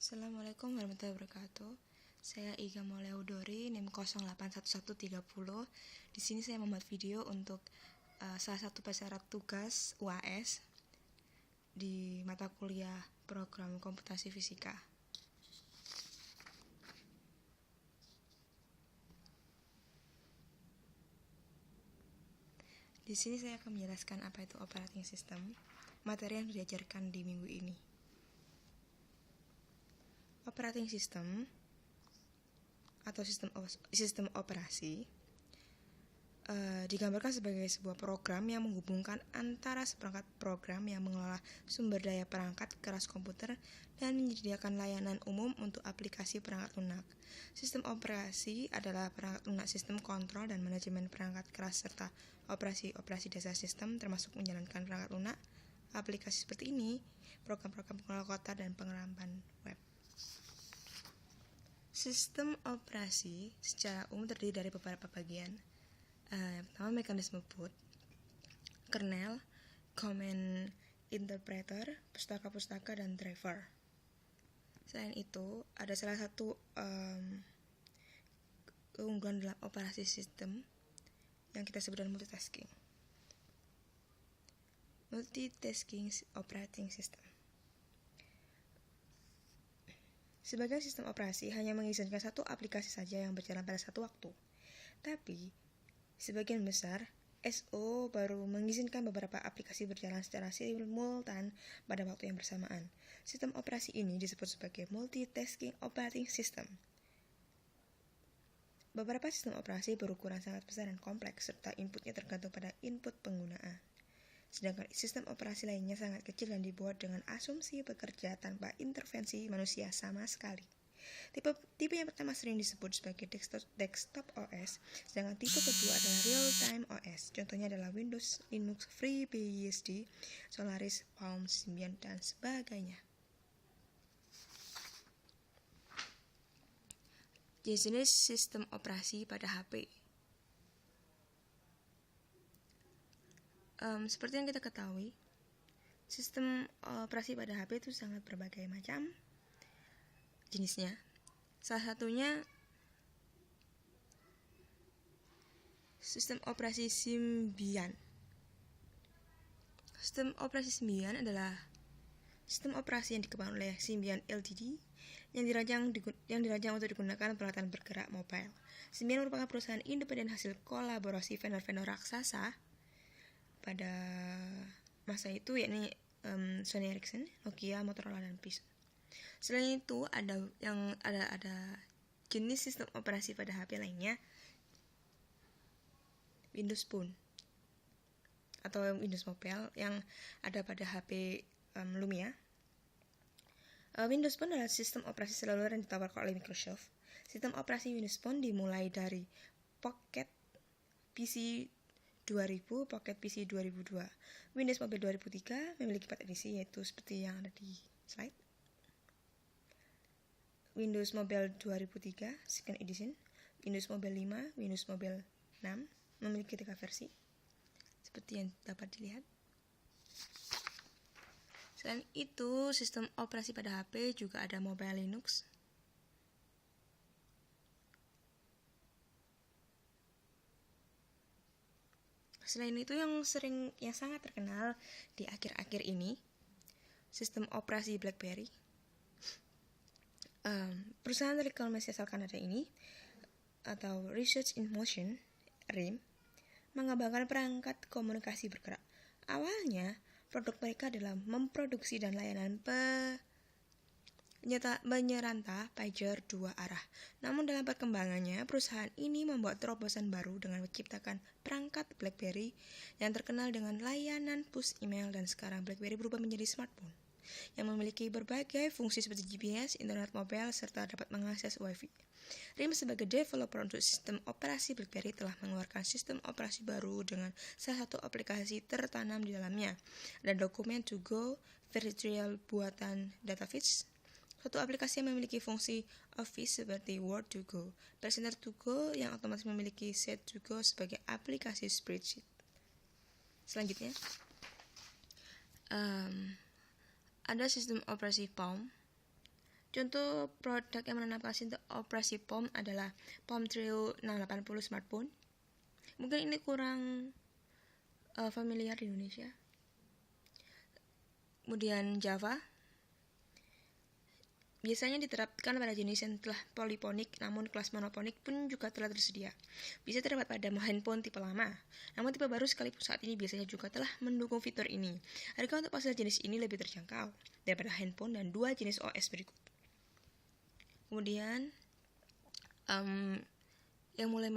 Assalamualaikum warahmatullahi wabarakatuh. Saya Iga Mauleudori, NIM 081130. Di sini saya membuat video untuk salah satu persyarat tugas UAS di mata kuliah program komputasi fisika. Di sini saya akan menjelaskan apa itu operating system, materi yang diajarkan di minggu ini. Operating system atau sistem operasi digambarkan sebagai sebuah program yang menghubungkan antara seperangkat program yang mengelola sumber daya perangkat keras komputer dan menyediakan layanan umum untuk aplikasi perangkat lunak. Sistem operasi adalah perangkat lunak sistem kontrol dan manajemen perangkat keras serta operasi-operasi dasar sistem termasuk menjalankan perangkat lunak, aplikasi seperti ini, program-program pengelola kota dan pengerampan web. Sistem operasi secara umum terdiri dari beberapa bagian. Yang pertama, mekanisme boot, kernel, command interpreter, pustaka-pustaka, dan driver. Selain itu, ada salah satu keunggulan dalam operasi sistem yang kita sebut dengan multitasking. Multitasking operating system. Sebagian sistem operasi hanya mengizinkan satu aplikasi saja yang berjalan pada satu waktu. Tapi, sebagian besar SO baru mengizinkan beberapa aplikasi berjalan secara simultan pada waktu yang bersamaan. Sistem operasi ini disebut sebagai multitasking operating system. Beberapa sistem operasi berukuran sangat besar dan kompleks, serta inputnya tergantung pada input penggunaan. Sedangkan sistem operasi lainnya sangat kecil dan dibuat dengan asumsi bekerja tanpa intervensi manusia sama sekali. Tipe yang pertama sering disebut sebagai desktop OS, sedangkan tipe kedua adalah real-time OS. Contohnya adalah Windows, Linux, FreeBSD, Solaris, Palm, Symbian, dan sebagainya. Jenis sistem operasi pada HP. Seperti yang kita ketahui, sistem operasi pada HP itu sangat berbagai macam jenisnya. Salah satunya sistem operasi Symbian. Sistem operasi Symbian adalah sistem operasi yang dikembangkan oleh Symbian Ltd yang dirancang untuk digunakan peralatan bergerak mobile. Symbian merupakan perusahaan independen hasil kolaborasi vendor-vendor raksasa pada masa itu, yakni Sony Ericsson, Nokia, Motorola, dan Philips. Selain itu, ada jenis sistem operasi pada HP lainnya, Windows Phone atau Windows Mobile yang ada pada HP Lumia. Windows Phone adalah sistem operasi seluler yang ditawarkan oleh Microsoft. Sistem operasi Windows Phone dimulai dari Pocket PC 2000, Pocket PC 2002. Windows Mobile 2003 memiliki 4 edisi, yaitu seperti yang ada di slide. Windows Mobile 2003 Second Edition, Windows Mobile 5, Windows Mobile 6 memiliki 3 versi, seperti yang dapat dilihat. Selain itu, sistem operasi pada HP juga ada Mobile Linux, selain itu yang sangat terkenal di akhir-akhir ini, sistem operasi BlackBerry. Perusahaan telekomunikasi asal Kanada ini, atau Research in Motion, RIM, mengembangkan perangkat komunikasi bergerak. Awalnya, produk mereka adalah memproduksi dan layanan menyerantah pager 2 arah. Namun dalam perkembangannya, perusahaan ini membuat terobosan baru dengan menciptakan perangkat BlackBerry yang terkenal dengan layanan push email, dan sekarang BlackBerry berubah menjadi smartphone yang memiliki berbagai fungsi seperti GPS, internet mobile, serta dapat mengakses Wi-Fi. RIM sebagai developer untuk sistem operasi BlackBerry telah mengeluarkan sistem operasi baru dengan salah satu aplikasi tertanam di dalamnya. Ada Document to Go Virtual buatan DataFeeds, suatu aplikasi yang memiliki fungsi Office seperti Word to Go, Presenter to Go yang otomatis memiliki Sheet to Go sebagai aplikasi spreadsheet. Selanjutnya, ada sistem operasi Palm Contoh produk yang menanamkan sistem operasi POM adalah POM Trio 680 smartphone. Mungkin ini kurang familiar di Indonesia. Kemudian Java biasanya diterapkan pada jenis yang telah polifonik, namun kelas monofonik pun juga telah tersedia. Bisa terdapat pada handphone tipe lama, namun tipe baru sekalipun saat ini biasanya juga telah mendukung fitur ini. Harga untuk ponsel jenis ini lebih terjangkau daripada handphone dan dua jenis OS berikut. Kemudian yang mulai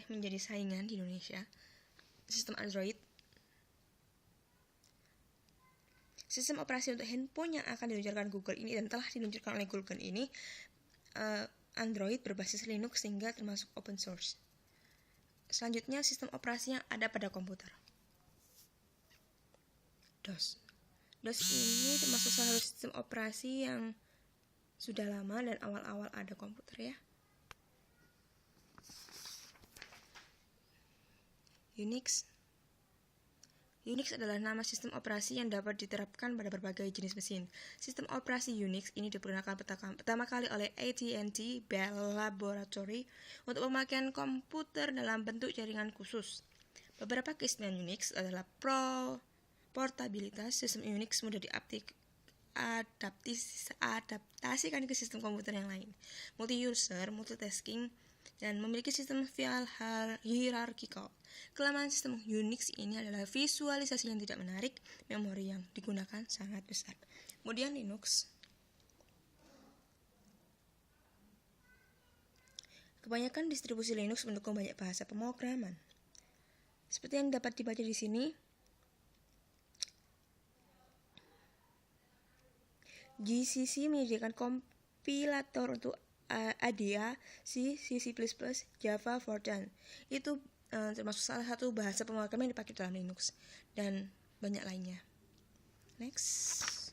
menjadi saingan di Indonesia, sistem Android. Sistem operasi untuk handphone yang akan diluncurkan Google ini dan telah diluncurkan oleh Google ini Android berbasis Linux sehingga termasuk open source. Selanjutnya sistem operasi yang ada pada komputer. DOS. DOS ini termasuk salah satu sistem operasi yang sudah lama dan awal-awal ada komputer ya. Unix adalah nama sistem operasi yang dapat diterapkan pada berbagai jenis mesin. Sistem operasi Unix ini diperkenalkan pertama kali oleh AT&T Bell Laboratory untuk pemakaian komputer dalam bentuk jaringan khusus. Beberapa keistimewaan Unix adalah portabilitas. Sistem Unix mudah adaptasikan ke sistem komputer yang lain, multi-user, multitasking, dan memiliki sistem file hierarchical. Kelemahan sistem Unix ini adalah visualisasi yang tidak menarik, memori yang digunakan sangat besar. Kemudian Linux. Kebanyakan distribusi Linux mendukung banyak bahasa pemrograman. Seperti yang dapat dibaca di sini, GCC menyediakan kompilator untuk ADA, C, C++, Java, Fortran. Itu termasuk salah satu bahasa pemrograman yang dipakai dalam Linux dan banyak lainnya. Next.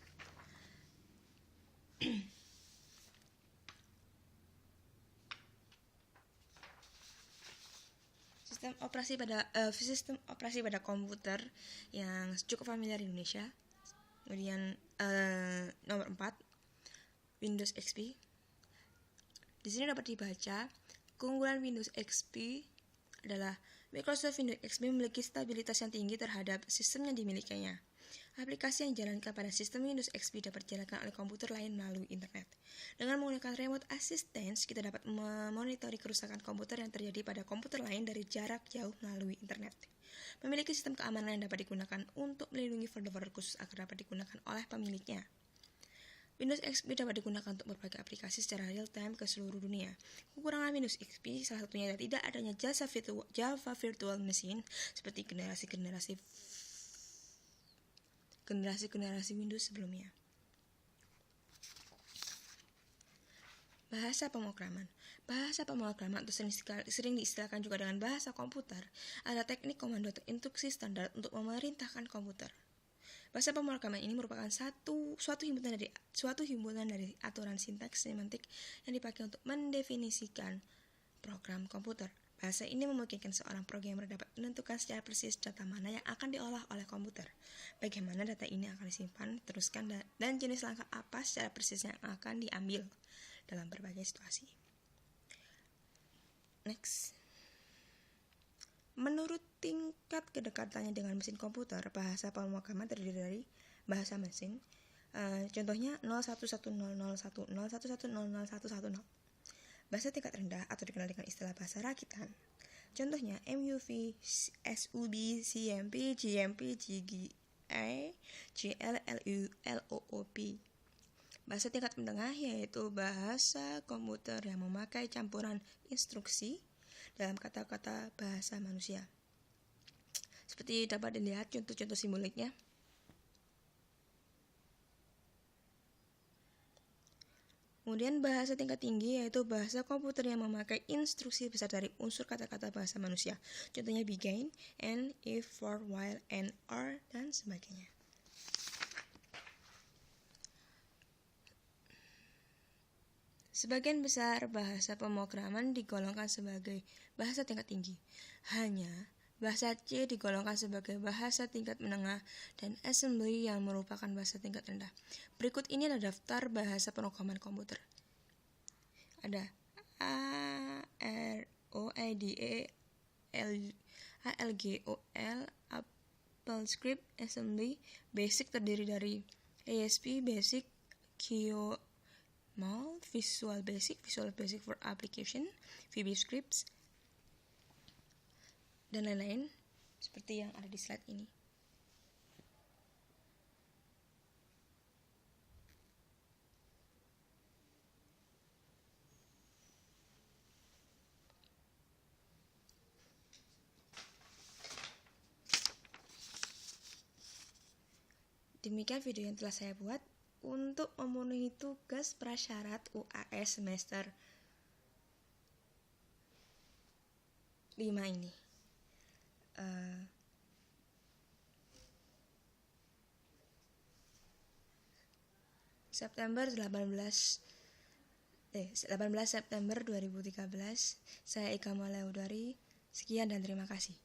Sistem operasi pada komputer yang cukup familiar di Indonesia. Kemudian nomor 4, Windows XP. Di sini dapat dibaca, keunggulan Windows XP adalah Microsoft Windows XP memiliki stabilitas yang tinggi terhadap sistem yang dimilikinya. Aplikasi yang dijalankan pada sistem Windows XP dapat dijalankan oleh komputer lain melalui internet. Dengan menggunakan remote assistance, kita dapat memonitori kerusakan komputer yang terjadi pada komputer lain dari jarak jauh melalui internet. Memiliki sistem keamanan yang dapat digunakan untuk melindungi folder-folder khusus agar dapat digunakan oleh pemiliknya. Windows XP dapat digunakan untuk berbagai aplikasi secara real-time ke seluruh dunia. Kekurangan Windows XP salah satunya adalah tidak adanya Java Virtual Machine seperti generasi Windows sebelumnya. Bahasa pemrograman. Bahasa pemrograman atau sering diistilahkan juga dengan bahasa komputer adalah teknik komando atau instruksi standar untuk memerintahkan komputer. Bahasa pemrograman ini merupakan suatu himpunan dari aturan sintaks semantik yang dipakai untuk mendefinisikan program komputer. Bahasa ini memungkinkan seorang programmer dapat menentukan secara persis data mana yang akan diolah oleh komputer, bagaimana data ini akan disimpan, diteruskan, dan jenis langkah apa secara persis yang akan diambil dalam berbagai situasi. Next. Menurut tingkat kedekatannya dengan mesin komputer, bahasa pemrograman terdiri dari bahasa mesin. Contohnya 01100101100110. Bahasa tingkat rendah atau dikenal dengan istilah bahasa rakitan. Contohnya MUV, SUB, CMP, GMP, GGA, GLLU, LOOP. Bahasa tingkat menengah yaitu bahasa komputer yang memakai campuran instruksi dalam kata-kata bahasa manusia. Seperti dapat dilihat contoh-contoh simboliknya. Kemudian bahasa tingkat tinggi yaitu bahasa komputer yang memakai instruksi besar dari unsur kata-kata bahasa manusia. Contohnya begin, and, if, for, while, and, or, dan sebagainya. Sebagian besar bahasa pemrograman digolongkan sebagai bahasa tingkat tinggi. Hanya Bahasa C digolongkan sebagai bahasa tingkat menengah dan assembly yang merupakan bahasa tingkat rendah. Berikut ini adalah daftar bahasa pemrograman komputer. Ada A, R, O, I, D, E, L, G, O, L, AppleScript, Assembly. Basic terdiri dari ASP, Basic, QML, Visual Basic for Application, VBScript, dan lain-lain seperti yang ada di slide ini. Demikian video yang telah saya buat untuk memenuhi tugas prasyarat UAS semester 5 ini. September 18 September 2013. Saya Ika Malaudari. Sekian dan terima kasih.